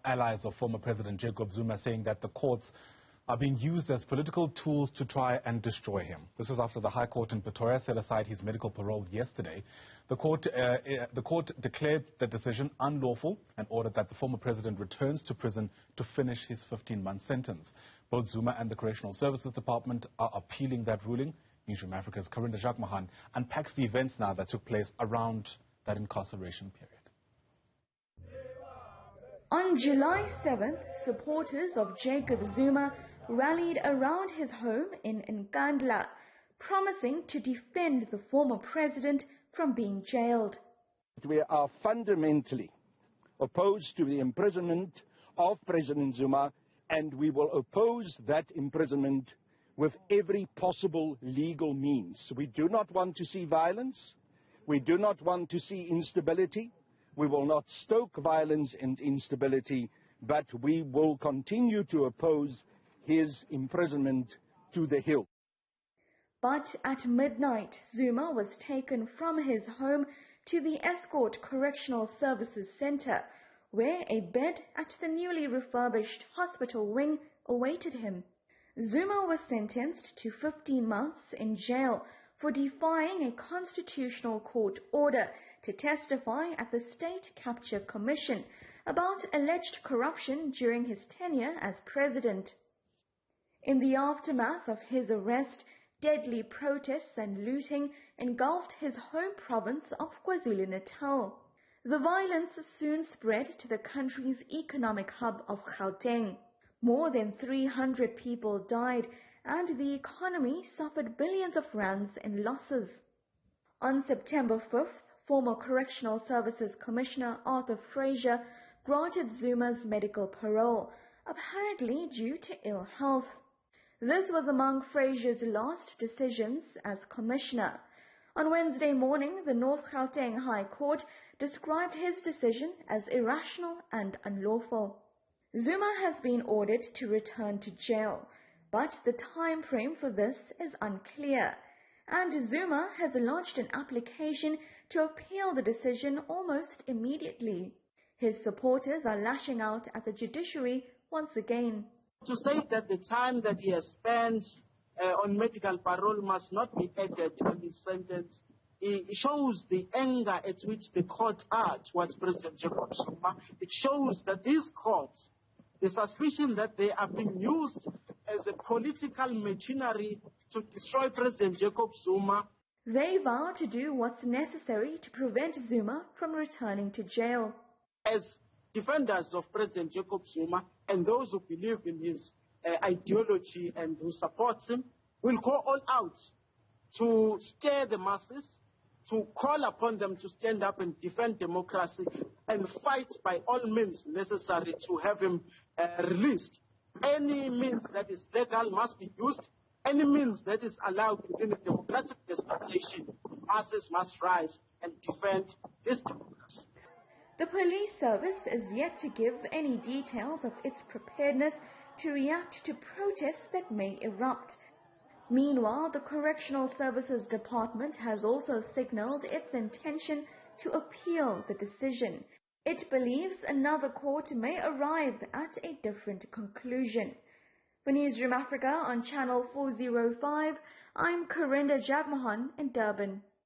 allies of former President Jacob Zuma, saying that the courts are being used as political tools to try and destroy him. This is after the High Court in Pretoria set aside his medical parole yesterday. The court declared the decision unlawful and ordered that the former president returns to prison to finish his 15-month sentence. Both Zuma and the Correctional Services Department are appealing that ruling. Newzroom Afrika's Karinda Jagmohan unpacks the events now that took place around that incarceration period. On July 7th, supporters of Jacob Zuma rallied around his home in Nkandla, promising to defend the former president from being jailed. We are fundamentally opposed to the imprisonment of President Zuma, and we will oppose that imprisonment with every possible legal means. We do not want to see violence. We do not want to see instability. We will not stoke violence and instability, but we will continue to oppose his imprisonment to the hilt. But at midnight, Zuma was taken from his home to the Escort Correctional Services Center, where a bed at the newly refurbished hospital wing awaited him. Zuma was sentenced to 15 months in jail for defying a constitutional court order to testify at the State Capture Commission about alleged corruption during his tenure as president. In the aftermath of his arrest, deadly protests and looting engulfed his home province of KwaZulu-Natal. The violence soon spread to the country's economic hub of Gauteng. More than 300 people died, and the economy suffered billions of rands in losses. On September 5th, former Correctional Services Commissioner Arthur Fraser granted Zuma's medical parole, apparently due to ill health. This was among Fraser's last decisions as commissioner. On Wednesday morning, the North Gauteng High Court described his decision as irrational and unlawful. Zuma has been ordered to return to jail, but the time frame for this is unclear, and Zuma has lodged an application to appeal the decision almost immediately. His supporters are lashing out at the judiciary once again. To say that the time that he has spent on medical parole must not be added on his sentence, it shows the anger at which the courts are towards President Jacob Zuma. It shows that these courts, the suspicion that they are being used as a political machinery to destroy President Jacob Zuma. They vow to do what's necessary to prevent Zuma from returning to jail. As defenders of President Jacob Zuma and those who believe in his ideology and who support him, will go all out to scare the masses, to call upon them to stand up and defend democracy and fight by all means necessary to have him released. Any means that is legal must be used. Any means that is allowed within a democratic dispensation, masses must rise and defend this democracy. The police service is yet to give any details of its preparedness to react to protests that may erupt. Meanwhile, the Correctional Services Department has also signaled its intention to appeal the decision. It believes another court may arrive at a different conclusion. For Newzroom Afrika on Channel 405, I'm Karinda Jagmohan in Durban.